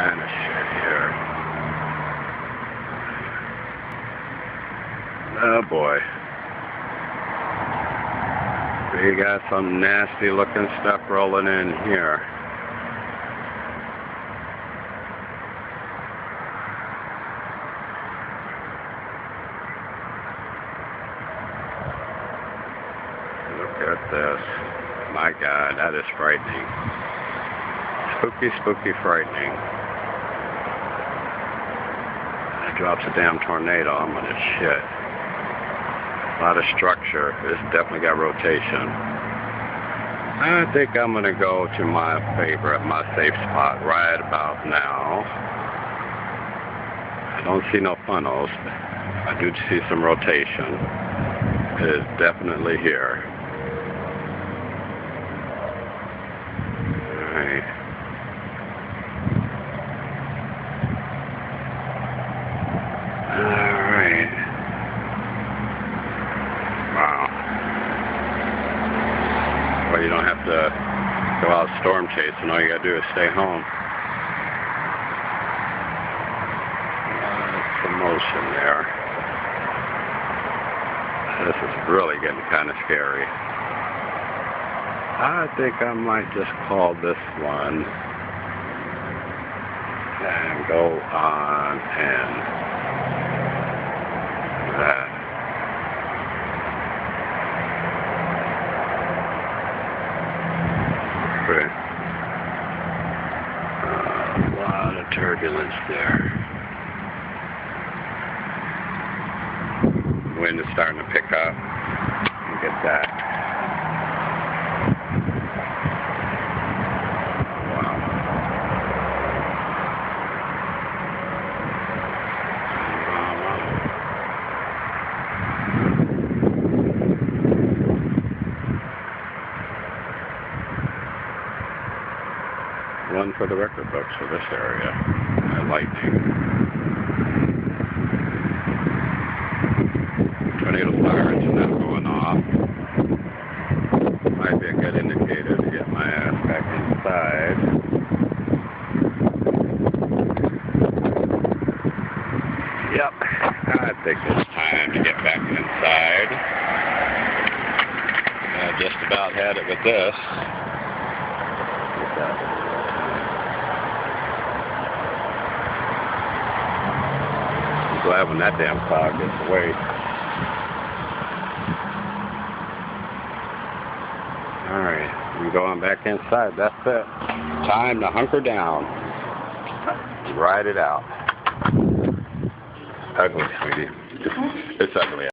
kind of shit here. Oh boy. We got some nasty looking stuff rolling in here. Look at this. My God, that is frightening. Spooky, spooky, frightening. That drops a damn tornado. I'm gonna shit. A lot of structure. It's definitely got rotation. I think I'm gonna go to my favorite, my safe spot right about now. I don't see no funnels. I do see some rotation. It is definitely here. Alright. Alright. Wow. Well, you don't have to go out storm chasing. All you gotta do is stay home. Some motion there. This is really getting kind of scary. I think I might just call this one and go on and that. Okay. A lot of turbulence there. Wind is starting to pick up. Look at that. Wow. One for the record books for this area. Lightning. Tornado sirens are now going off. Might be a good indicator to get my ass back inside. Yep, I think it's time to get back inside. I just about had it with this. I'm glad when that damn cloud gets away. Alright, I'm going back inside. That's it. Time to hunker down. Ride it out. Ugly, sweetie. It's ugly.